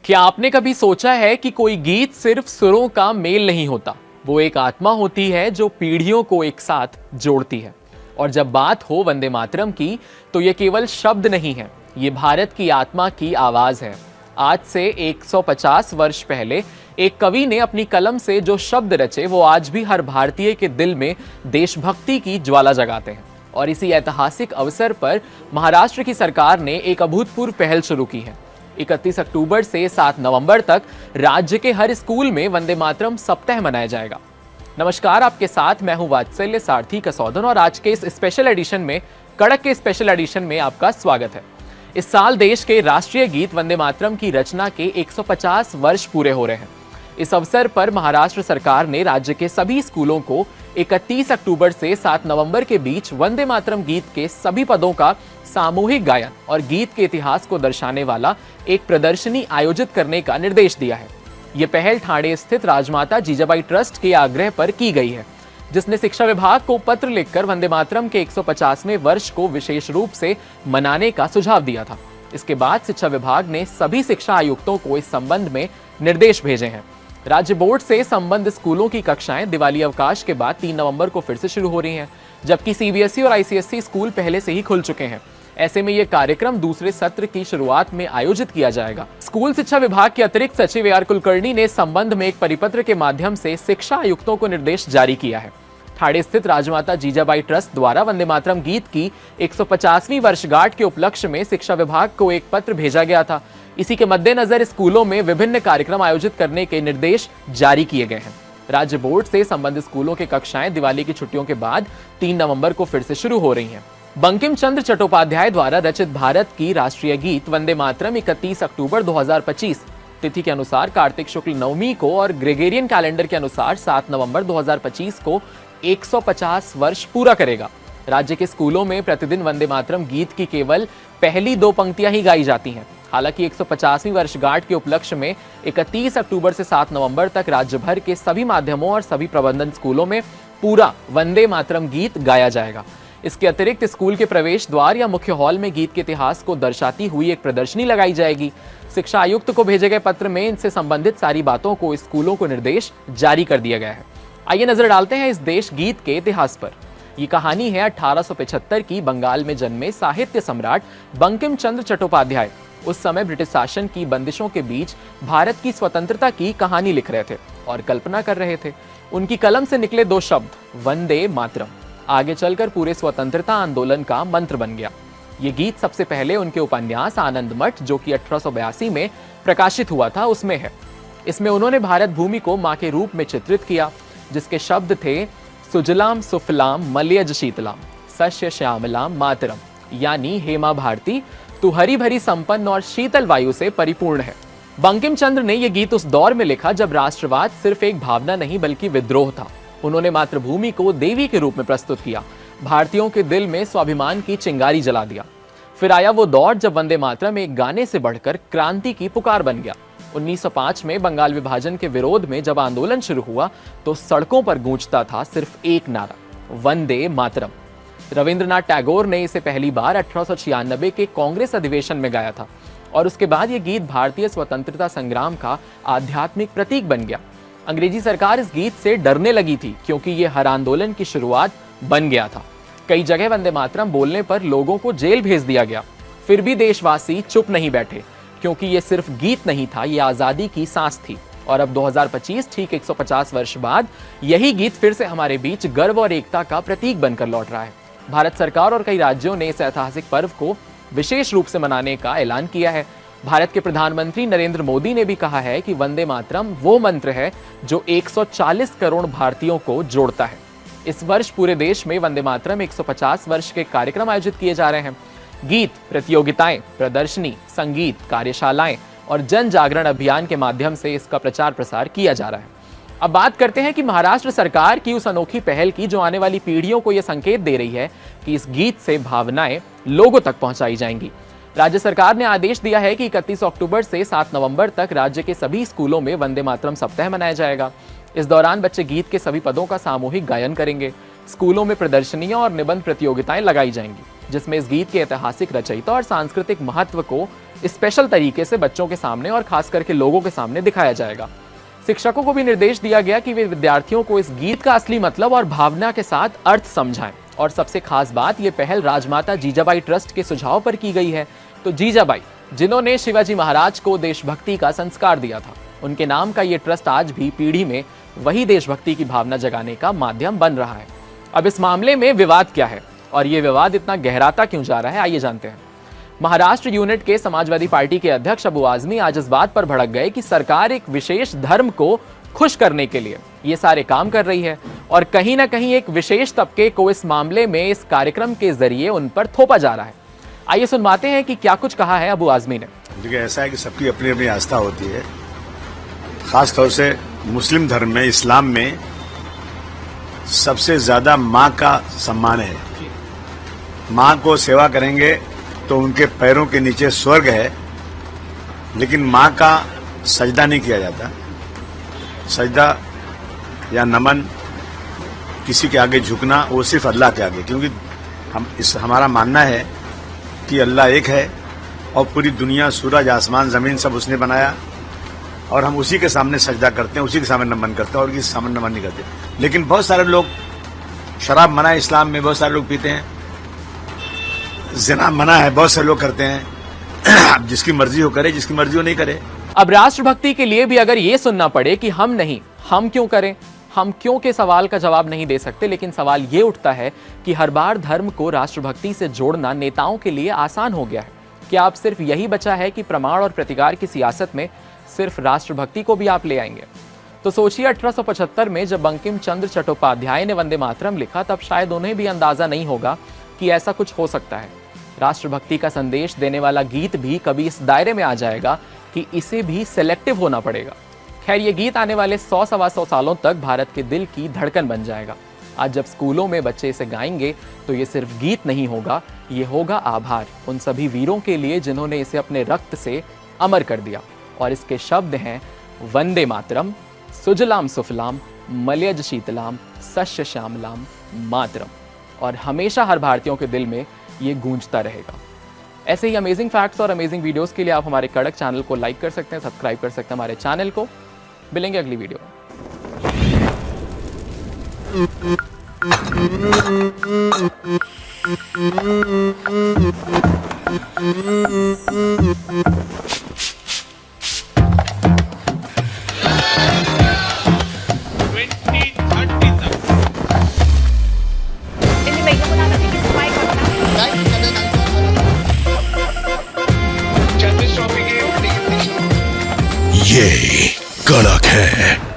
क्या आपने कभी सोचा है कि कोई गीत सिर्फ सुरों का मेल नहीं होता, वो एक आत्मा होती है जो पीढ़ियों को एक साथ जोड़ती है। और जब बात हो वंदे मातरम की, तो ये केवल शब्द नहीं है, ये भारत की आत्मा की आवाज है। आज से 150 वर्ष पहले एक कवि ने अपनी कलम से जो शब्द रचे, वो आज भी हर भारतीय के दिल में देशभक्ति की ज्वाला जगाते हैं। और इसी ऐतिहासिक अवसर पर महाराष्ट्र की सरकार ने एक अभूतपूर्व पहल शुरू की है। 31 अक्टूबर से 7 नवंबर तक राज्य के हर स्कूल में वंदे मातरम सप्ताह मनाया जाएगा। नमस्कार, आपके साथ मैं हूं वात्सल्य सारथी कसौदन और आज के इस स्पेशल एडिशन में, कड़क के स्पेशल एडिशन में आपका स्वागत है। इस साल देश के राष्ट्रीय गीत वंदे मातरम की रचना के 150 वर्ष पूरे हो रहे हैं। इस अवसर पर महाराष्ट्र सरकार ने राज्य के सभी स्कूलों को 31 अक्टूबर से 7 नवंबर के बीच वंदे मातरम गीत के सभी पदों का सामूहिक गायन और गीत के इतिहास को दर्शाने वाला एक प्रदर्शनी आयोजित करने का निर्देश दिया है। ये पहल ठाणे स्थित राजमाता जीजाबाई ट्रस्ट के आग्रह पर की गई है, जिसने शिक्षा विभाग को पत्र लिखकर वंदे मातरम के 150वें वर्ष को विशेष रूप से मनाने का सुझाव दिया था। इसके बाद शिक्षा विभाग ने सभी शिक्षा आयुक्तों को इस संबंध में निर्देश भेजे हैं। राज्य बोर्ड से संबद्ध स्कूलों की कक्षाएं दिवाली अवकाश के बाद 3 नवंबर को फिर से शुरू हो रही हैं, जबकि सीबीएसई और आईसीएसई स्कूल पहले से ही खुल चुके हैं। ऐसे में यह कार्यक्रम दूसरे सत्र की शुरुआत में आयोजित किया जाएगा। स्कूल शिक्षा विभाग के अतिरिक्त सचिव AR कुलकर्णी ने इस संबंध में एक परिपत्र के माध्यम से शिक्षा आयुक्तों को निर्देश जारी किया है। ठाणे स्थित राजमाता जीजाबाई ट्रस्ट द्वारा वंदे मातरम गीत की 150वीं वर्षगांठ के उपलक्ष्य में शिक्षा विभाग को एक पत्र भेजा गया था। इसी के मद्देनजर स्कूलों में विभिन्न कार्यक्रम आयोजित करने के निर्देश जारी किए गए हैं। राज्य बोर्ड से संबंधित स्कूलों की कक्षाएं दिवाली की छुट्टियों के बाद 3 नवंबर को फिर से शुरू हो रही हैं। बंकिम चंद्र चट्टोपाध्याय द्वारा रचित भारत की राष्ट्रीय गीत वंदे मातरम 31 अक्टूबर 2025 तिथि के अनुसार कार्तिक शुक्ल नवमी को और ग्रेगोरियन कैलेंडर के अनुसार 7 नवंबर 2025 को 150 वर्ष पूरा करेगा। राज्य के स्कूलों में प्रतिदिन वंदे मातरम गीत की केवल पहली 2 पंक्तियां ही गाई जाती हैं। हालांकि 150वीं वर्षगांठ के उपलक्ष्य में 31 अक्टूबर से 7 नवंबर तक राज्य भर के सभी माध्यमों और सभी प्रबंधन स्कूलों में पूरा वंदे मातरम गीत गाया जाएगा। इसके अतिरिक्त स्कूल के प्रवेश द्वार या मुख्य हॉल में गीत के इतिहास को दर्शाती हुई एक प्रदर्शनी लगाई जाएगी। शिक्षा आयुक्त को भेजे गए पत्र में इनसे संबंधित सारी बातों को स्कूलों को निर्देश जारी कर दिया गया है। आइए नजर डालते हैं इस देश गीत के इतिहास पर। ये कहानी है 1875 की बंगाल में जन्मे साहित्य सम्राट बंकिम चंद्र चट्टोपाध्याय। उस समय ब्रिटिश शासन की बंदिशों के बीच भारत की स्वतंत्रता की कहानी लिख रहे थे और कल्पना कर रहे थे। उनकी कलम से निकले 2 शब्द वंदे मातरम आगे चलकर पूरे स्वतंत्रता आंदोलन का मंत्र बन गया। ये गीत सबसे पहले उनके उपन्यास आनंद मठ, जो कि 1882 में प्रकाशित हुआ था, उसमें है। इसमें उन्होंने भारत भूमि को मां के रूप में चित्रित किया, जिसके शब्द थे सुजलाम सुफलाम मलयज शीतलाम सस्य श्यामलाम मातरम, यानी हे मां भारती, तू हरी भरी संपन्न और शीतल वायु से परिपूर्ण है। बंकिम चंद्र ने यह गीत उस दौर में लिखा जब राष्ट्रवाद सिर्फ एक भावना नहीं बल्कि विद्रोह था। उन्होंने मातृभूमि को देवी के रूप में प्रस्तुत किया, भारतीयों के दिल में स्वाभिमान की चिंगारी जला दिया। फिर आया वो दौर जब वंदे मातरम एक गाने से बढ़कर क्रांति की पुकार बन गया। 1905 में बंगाल विभाजन के विरोध में जब आंदोलन शुरू हुआ तो सड़कों पर गूंजता था सिर्फ एक नारा, वंदे मातरम। रविंद्रनाथ टैगोर ने इसे पहली बार 1896 के कांग्रेस अधिवेशन में गाया था और उसके बाद यह गीत भारतीय स्वतंत्रता संग्राम का आध्यात्मिक प्रतीक बन गया। अंग्रेजी सरकार इस गीत से डरने लगी थी क्योंकि यह हर आंदोलन की शुरुआत बन गया था। कई जगह वंदे मातरम बोलने पर लोगों को जेल भेज दिया गया। फिर भी देशवासी चुप नहीं बैठे, क्योंकि यह सिर्फ गीत नहीं था, यह आजादी की सांस थी। और अब 2025 ठीक 150 वर्ष बाद यही गीत फिर से हमारे बीच गर्व और एकता का प्रतीक बनकर लौट रहा है। भारत सरकार और कई राज्यों ने इस ऐतिहासिक पर्व को विशेष रूप से मनाने का ऐलान किया है। भारत के प्रधानमंत्री नरेंद्र मोदी ने भी कहा है कि वंदे मातरम वो मंत्र है जो 140 करोड़ भारतीयों को जोड़ता है। इस वर्ष पूरे देश में वंदे मातरम 150 वर्ष के कार्यक्रम आयोजित किए जा रहे हैं। गीत प्रतियोगिताएं, प्रदर्शनी, संगीत, कार्यशालाएं और जन जागरण अभियान के माध्यम से इसका प्रचार प्रसार किया जा रहा है। अब बात करते हैं कि महाराष्ट्र सरकार की उस अनोखी पहल की जो आने वाली पीढ़ियों को यह संकेत दे रही है कि इस गीत से भावनाएं लोगों तक पहुंचाई जाएंगी। राज्य सरकार ने आदेश दिया है कि 31 अक्टूबर से 7 नवंबर तक राज्य के सभी स्कूलों में वंदे मातरम सप्ताह मनाया जाएगा। इस दौरान बच्चे गीत के सभी पदों का सामूहिक गायन करेंगे। स्कूलों में प्रदर्शनियां और निबंध प्रतियोगिताएं लगाई जाएंगी। जिसमें इस गीत के ऐतिहासिक रचयिता और सांस्कृतिक महत्व को स्पेशल तरीके से बच्चों के सामने और खास करके लोगों के सामने दिखाया जाएगा। शिक्षकों को भी निर्देश दिया गया कि वे विद्यार्थियों को इस गीत का असली मतलब और भावना के साथ अर्थ समझाएं। और सबसे खास बात, ये पहल राजमाता जीजाबाई ट्रस्ट के सुझाव पर की गई है। तो जीजाबाई, जिन्होंने शिवाजी महाराज को देशभक्ति का संस्कार दिया था, उनके नाम का ये ट्रस्ट आज भी पीढ़ी में वही देशभक्ति की भावना जगाने का माध्यम बन रहा है। अब इस मामले में विवाद क्या है और ये विवाद इतना गहराता क्यों जा रहा है, आइए जानते हैं। महाराष्ट्र यूनिट के समाजवादी पार्टी के अध्यक्ष अबू आजमी आज इस बात पर भड़क गए कि सरकार एक विशेष धर्म को खुश करने के लिए ये सारे काम कर रही है और कहीं ना कहीं एक विशेष तबके को इस मामले में इस कार्यक्रम के जरिए उन पर थोपा जा रहा है। आइए सुनवाते हैं कि क्या कुछ कहा है अबू आजमी ने। देखिए, ऐसा है कि सबकी अपनी अपनी आस्था होती है। खास तौर से मुस्लिम धर्म में, इस्लाम में सबसे ज्यादा माँ का सम्मान है। माँ को सेवा करेंगे तो उनके पैरों के नीचे स्वर्ग है, लेकिन माँ का सजदा नहीं किया जाता। सजदा या नमन, किसी के आगे झुकना, वो सिर्फ अल्लाह के आगे, क्योंकि हमारा मानना है कि अल्लाह एक है और पूरी दुनिया, सूरज, आसमान, जमीन सब उसने बनाया और हम उसी के सामने सजदा करते हैं, उसी के सामने नमन करते हैं और किसी सामने नमन नहीं करते। लेकिन बहुत सारे लोग, शराब मना है इस्लाम में, बहुत सारे लोग पीते हैं। जिना मना है, बहुत से लोग करते हैं। जिसकी मर्जी हो करे, जिसकी मर्जी हो नहीं करे। अब राष्ट्रभक्ति के लिए भी अगर ये सुनना पड़े कि हम नहीं, हम क्यों करें, हम क्यों के सवाल का जवाब नहीं दे सकते, लेकिन सवाल ये उठता है कि हर बार धर्म को राष्ट्रभक्ति से जोड़ना नेताओं के लिए आसान हो गया है। क्या अब सिर्फ यही बचा है कि प्रमाण और प्रतिकार की सियासत में सिर्फ राष्ट्रभक्ति को भी आप ले आएंगे? तो सोचिए, 1875 में जब बंकिम चंद्र चट्टोपाध्याय ने वंदे मातरम लिखा, तब शायद उन्हें भी अंदाजा नहीं होगा कि ऐसा कुछ हो सकता है। राष्ट्रभक्ति का संदेश देने वाला गीत भी कभी इस दायरे में आ जाएगा कि इसे भी सेलेक्टिव होना पड़ेगा। खैर, ये गीत आने वाले 100-125 सालों तक भारत के दिल की धड़कन बन जाएगा। आज जब स्कूलों में बच्चे इसे गाएंगे तो ये सिर्फ गीत नहीं होगा, ये होगा आभार उन सभी वीरों के लिए जिन्होंने इसे अपने रक्त से अमर कर दिया। और इसके शब्द हैं, वंदे मातरम, सुजलाम सुफलाम, मलयज शीतलाम, सस्य श्यामलाम मातरम। और हमेशा हर भारतीयों के दिल में ये गूंजता रहेगा। ऐसे ही अमेजिंग फैक्ट्स और अमेजिंग वीडियोस के लिए आप हमारे कड़क चैनल को लाइक कर सकते हैं, सब्सक्राइब कर सकते हैं हमारे चैनल को। मिलेंगे अगली वीडियो ये कड़क है।